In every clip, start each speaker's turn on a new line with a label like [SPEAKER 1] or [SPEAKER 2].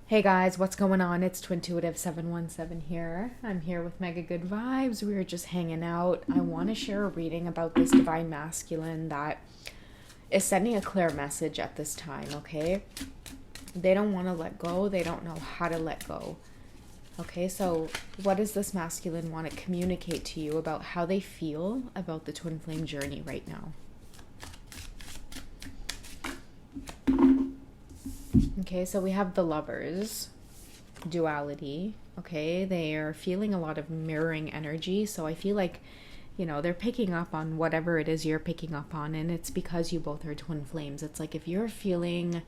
[SPEAKER 1] Hey guys, what's going on? It's Twintuitive717 here. I'm here with Mega Good Vibes. We were just hanging out. I want to share a reading about this divine masculine that is sending a clear message at this time, okay? They don't want to let go. They don't know how to let go. Okay, so what does this masculine want to communicate to you about how they feel about the twin flame journey right now? Okay, so we have the Lovers, duality. Okay, they are feeling a lot of mirroring energy. So I feel like, they're picking up on whatever it is you're picking up on. And it's because you both are twin flames. It's like if you're feeling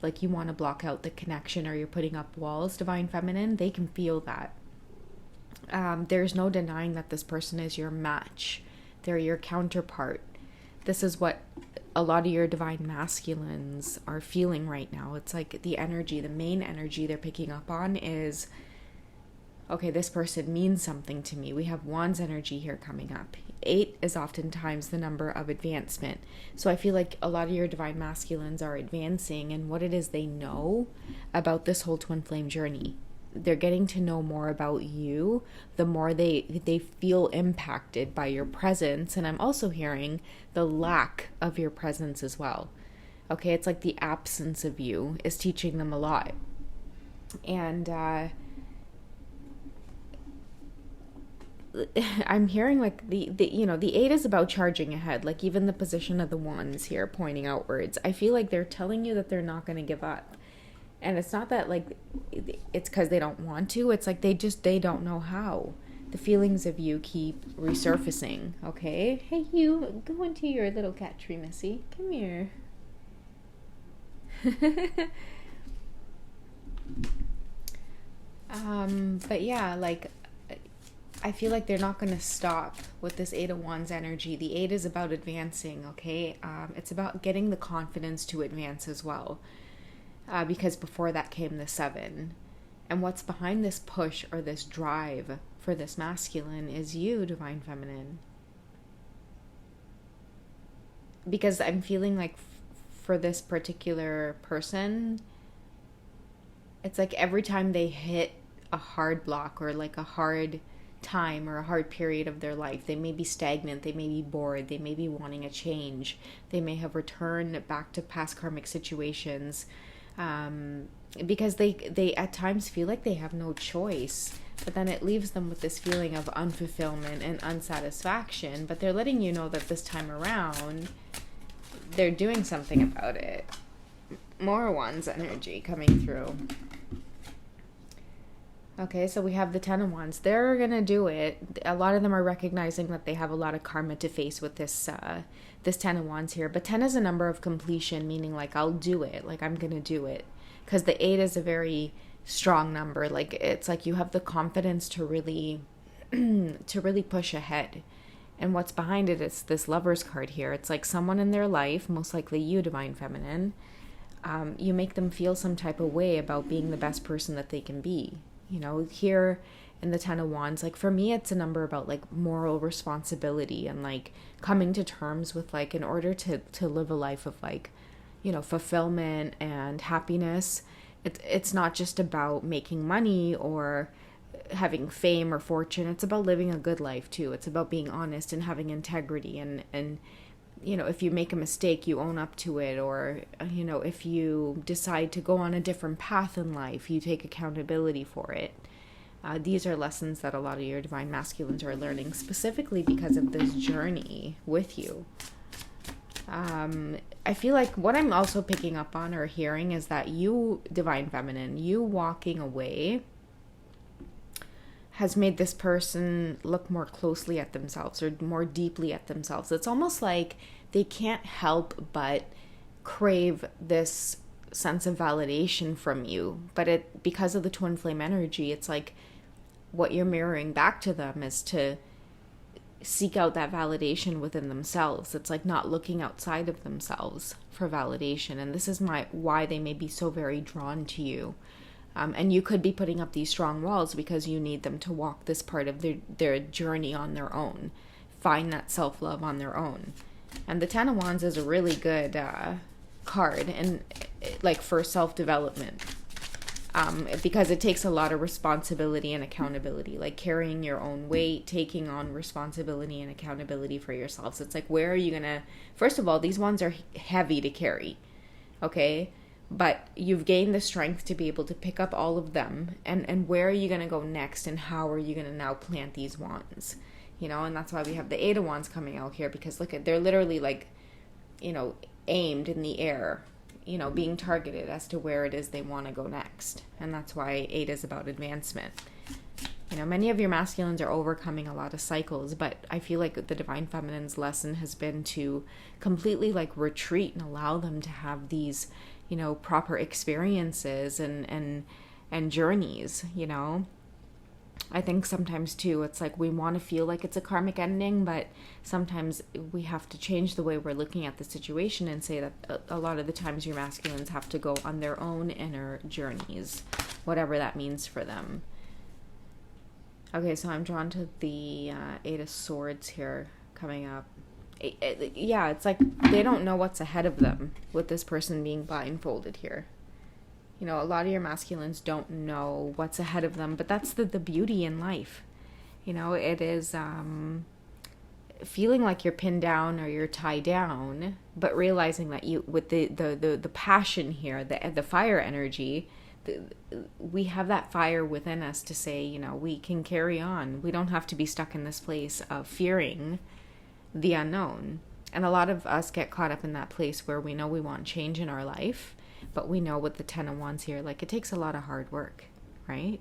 [SPEAKER 1] like you want to block out the connection or you're putting up walls, divine feminine, they can feel that. There's no denying that this person is your match. They're your counterpart. This is what a lot of your divine masculines are feeling right now. It's like the energy, the main energy they're picking up on is, okay, this person means something to me. We have Wands energy here coming up. 8 is oftentimes the number of advancement. So I feel like a lot of your divine masculines are advancing in what it is they know about this whole twin flame journey. They're getting to know more about you, the more they feel impacted by your presence. And I'm also hearing the lack of your presence as well. Okay, it's like the absence of you is teaching them a lot. And I'm hearing like the 8 is about charging ahead. Like even the position of the wands here pointing outwards. I feel like they're telling you that they're not going to give up. And it's not that like it's because they don't want to. It's like they don't know how. The feelings of you keep resurfacing. Okay, hey, you go into your little cat tree, Missy. Come here. But yeah, like I feel like they're not going to stop with this 8 of Wands energy. The 8 is about advancing. Okay, it's about getting the confidence to advance as well. Because before that came the 7. And what's behind this push or this drive for this masculine is you, divine feminine. Because I'm feeling like for this particular person, it's like every time they hit a hard block or like a hard time or a hard period of their life, they may be stagnant, they may be bored, they may be wanting a change, they may have returned back to past karmic situations. Because they at times feel like they have no choice, but then it leaves them with this feeling of unfulfillment and unsatisfaction. But they're letting you know that this time around they're doing something about it. More Wands energy coming through. Okay, so we have the 10 of Wands. They're gonna do it. A lot of them are recognizing that they have a lot of karma to face with this 10 of Wands here. But 10 is a number of completion, meaning like I'll do it, like I'm gonna do it. Because the 8 is a very strong number. Like it's like you have the confidence to really push ahead. And what's behind it is this Lovers card here. It's like someone in their life, most likely you, divine feminine, you make them feel some type of way about being the best person that they can be. Here in the 10 of Wands, like for me, it's a number about like moral responsibility and like coming to terms with like in order to live a life of like, fulfillment and happiness. It's not just about making money or having fame or fortune. It's about living a good life too. It's about being honest and having integrity and if you make a mistake, you own up to it, or, if you decide to go on a different path in life, you take accountability for it. These are lessons that a lot of your divine masculines are learning specifically because of this journey with you. I feel like what I'm also picking up on or hearing is that you, divine feminine, you walking away has made this person look more closely at themselves or more deeply at themselves. It's almost like they can't help but crave this sense of validation from you. But because of the twin flame energy, it's like what you're mirroring back to them is to seek out that validation within themselves. It's like not looking outside of themselves for validation. And this is why they may be so very drawn to you. And you could be putting up these strong walls because you need them to walk this part of their journey on their own, find that self-love on their own. And the 10 of Wands is a really good card and like for self-development. because it takes a lot of responsibility and accountability, like carrying your own weight, taking on responsibility and accountability for yourselves. It's like, where are you gonna, first of all, these ones are heavy to carry, okay? But you've gained the strength to be able to pick up all of them, and where are you gonna go next, and how are you gonna now plant these wands? You know, and that's why we have the 8 of Wands coming out here, because look at, they're literally like, you know, aimed in the air, you know, being targeted as to where it is they want to go next. And that's why 8 is about advancement. You know, many of your masculines are overcoming a lot of cycles, but I feel like the Divine Feminine's lesson has been to completely like retreat and allow them to have these, you know, proper experiences and journeys, you know. I think sometimes too, it's like we want to feel like it's a karmic ending, but sometimes we have to change the way we're looking at the situation and say that a lot of the times your masculines have to go on their own inner journeys, whatever that means for them. Okay, so I'm drawn to the 8 of Swords here coming up. Yeah, it's like they don't know what's ahead of them with this person being blindfolded here. You know, a lot of your masculines don't know what's ahead of them, but that's the beauty in life. You know, it is feeling like you're pinned down or you're tied down, but realizing that you, with the passion here, the fire energy, we have that fire within us to say, you know, we can carry on. We don't have to be stuck in this place of fearing the unknown. And a lot of us get caught up in that place where we know we want change in our life, but we know with the 10 of Wands here, like it takes a lot of hard work, right?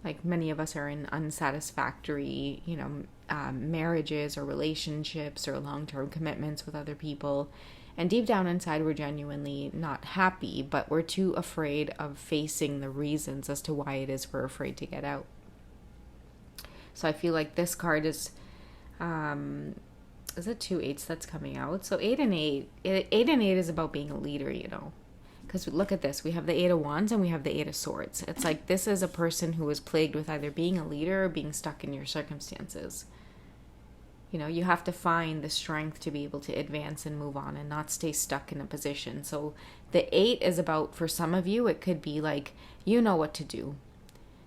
[SPEAKER 1] Like many of us are in unsatisfactory, you know, marriages or relationships or long-term commitments with other people. And deep down inside, we're genuinely not happy, but we're too afraid of facing the reasons as to why it is we're afraid to get out. So I feel like this card is it 2 8s that's coming out? So 8 and 8 is about being a leader, you know. Because look at this, we have the 8 of Wands and we have the 8 of Swords. It's like this is a person who is plagued with either being a leader or being stuck in your circumstances. You know, you have to find the strength to be able to advance and move on and not stay stuck in a position. So the 8 is about, for some of you, it could be like, you know what to do.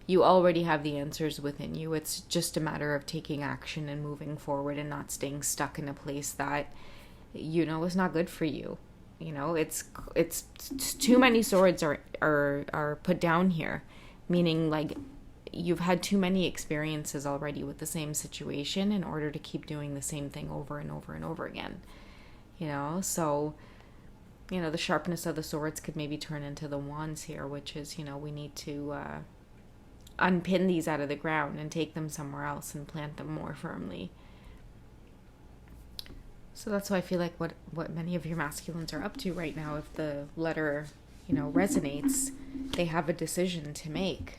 [SPEAKER 1] You already have the answers within you. It's just a matter of taking action and moving forward and not staying stuck in a place that, you know, is not good for you. You know, it's too many swords are put down here, meaning like you've had too many experiences already with the same situation in order to keep doing the same thing over and over and over again. You know, so, you know, the sharpness of the swords could maybe turn into the wands here, which is, you know, we need to unpin these out of the ground and take them somewhere else and plant them more firmly. So that's why I feel like what many of your masculines are up to right now, if the letter, you know, resonates, they have a decision to make.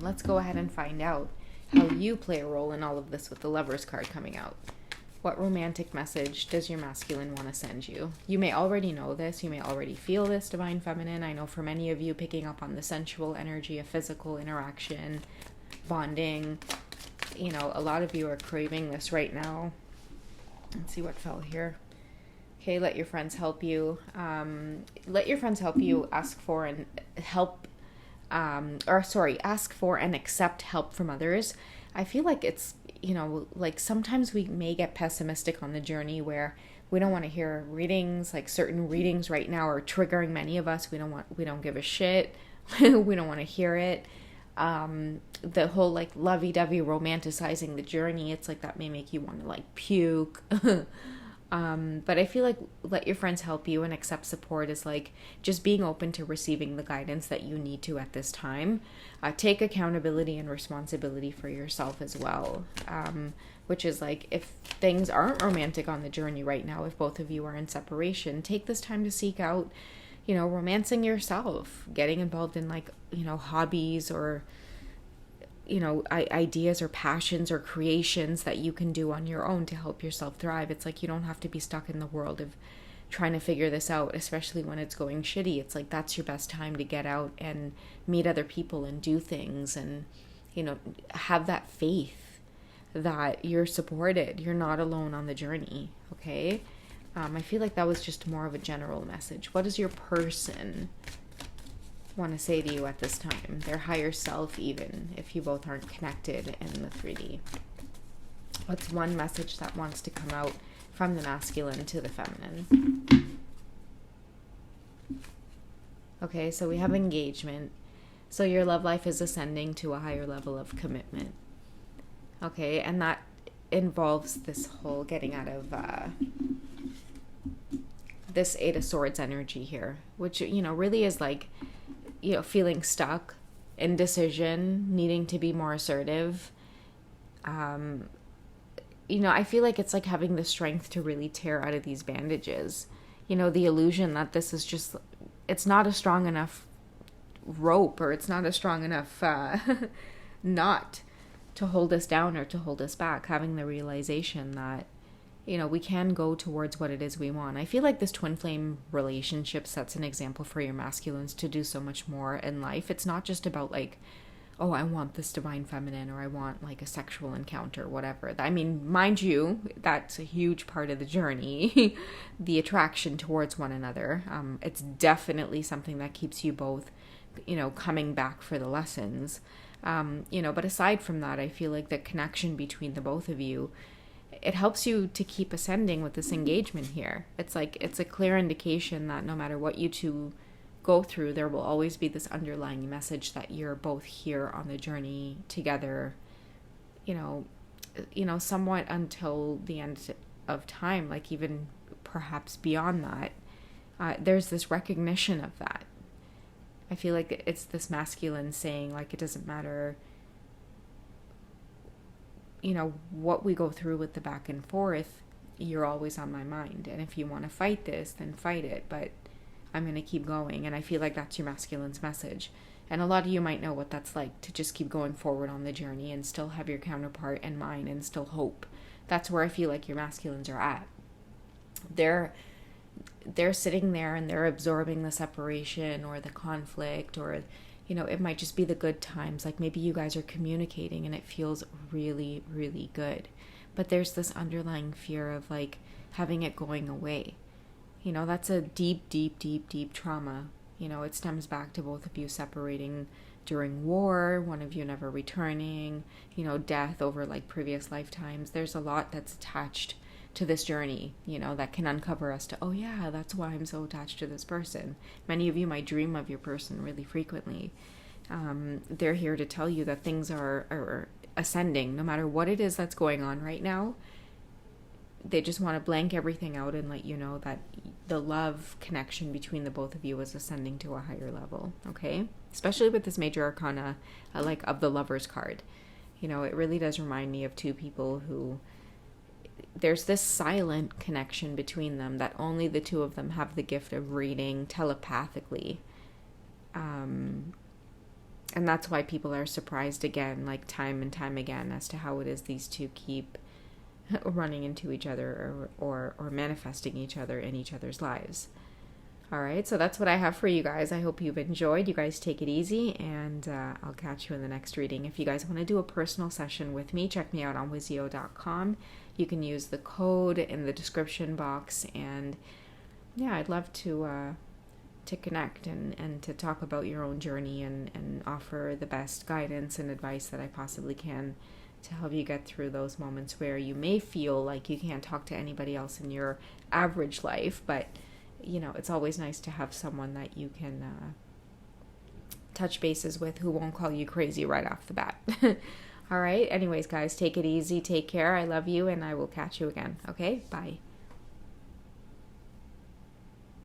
[SPEAKER 1] Let's go ahead and find out how you play a role in all of this with the Lovers card coming out. What romantic message does your masculine want to send you? You may already know this. You may already feel this, Divine Feminine. I know for many of you, picking up on the sensual energy of physical interaction, bonding, you know, a lot of you are craving this right now. Let's see what fell here. Okay, let your friends help you. Let your friends help you. Ask for and accept help from others. I feel like it's, you know, like sometimes we may get pessimistic on the journey where we don't want to hear readings, like certain readings right now are triggering many of us. We don't give a shit. We don't want to hear it. The whole like lovey-dovey romanticizing the journey, it's like that may make you want to like puke. But I feel like let your friends help you and accept support is like just being open to receiving the guidance that you need to at this time. Take accountability and responsibility for yourself as well, which is like if things aren't romantic on the journey right now, if both of you are in separation, take this time to seek out, you know, romancing yourself, getting involved in like, you know, hobbies or, you know, ideas or passions or creations that you can do on your own to help yourself thrive. It's like you don't have to be stuck in the world of trying to figure this out, especially when it's going shitty. It's like that's your best time to get out and meet other people and do things and, you know, have that faith that you're supported. You're not alone on the journey, okay? I feel like that was just more of a general message. What does your person want to say to you at this time, their higher self, even if you both aren't connected in the 3D. What's one message that wants to come out from the masculine to the feminine? Okay, so we have engagement. So your love life is ascending to a higher level of commitment. Okay, and that involves this whole getting out of this 8 of Swords energy here, which, really is like, feeling stuck, indecision, needing to be more assertive. I feel like it's like having the strength to really tear out of these bandages. The illusion that this is just, it's not a strong enough rope, or it's not a strong enough knot to hold us down or to hold us back. Having the realization that, we can go towards what it is we want. I feel like this twin flame relationship sets an example for your masculines to do so much more in life. It's not just about like, oh, I want this divine feminine, or I want like a sexual encounter, whatever. I mean, mind you, that's a huge part of the journey, the attraction towards one another. It's definitely something that keeps you both, coming back for the lessons. But aside from that, I feel like the connection between the both of you, it helps you to keep ascending with this engagement here. It's like, it's a clear indication that no matter what you two go through, there will always be this underlying message that you're both here on the journey together, somewhat until the end of time, like even perhaps beyond that. There's this recognition of that. I feel like it's this masculine saying, like, it doesn't matter what we go through with the back and forth, you're always on my mind. And if you want to fight this, then fight it. But I'm going to keep going. And I feel like that's your masculine's message. And a lot of you might know what that's like, to just keep going forward on the journey and still have your counterpart in mind and still hope. That's where I feel like your masculines are at. They're sitting there and they're absorbing the separation or the conflict, or it might just be the good times. Like maybe you guys are communicating and it feels really, really good. But there's this underlying fear of like having it going away. That's a deep, deep, deep, deep trauma. It stems back to both of you separating during war, one of you never returning, death over like previous lifetimes. There's a lot that's attached to this journey, that can uncover us to, oh yeah, that's why I'm so attached to this person. Many of you might dream of your person really frequently. They're here to tell you that things are ascending, no matter what it is that's going on right now. They just want to blank everything out and let you know that the love connection between the both of you is ascending to a higher level, okay? Especially with this major arcana, like of the Lovers card. It really does remind me of two people who, there's this silent connection between them that only the two of them have the gift of reading telepathically. And that's why people are surprised again, like time and time again, as to how it is these two keep running into each other or manifesting each other in each other's lives. All right, so that's what I have for you guys. I hope you've enjoyed. You guys take it easy, and I'll catch you in the next reading. If you guys want to do a personal session with me, check me out on wizio.com. You can use the code in the description box, and yeah, I'd love to connect and to talk about your own journey and offer the best guidance and advice that I possibly can to help you get through those moments where you may feel like you can't talk to anybody else in your average life, but it's always nice to have someone that you can touch bases with who won't call you crazy right off the bat. All right. Anyways, guys, take it easy. Take care. I love you, and I will catch you again. Okay? Bye.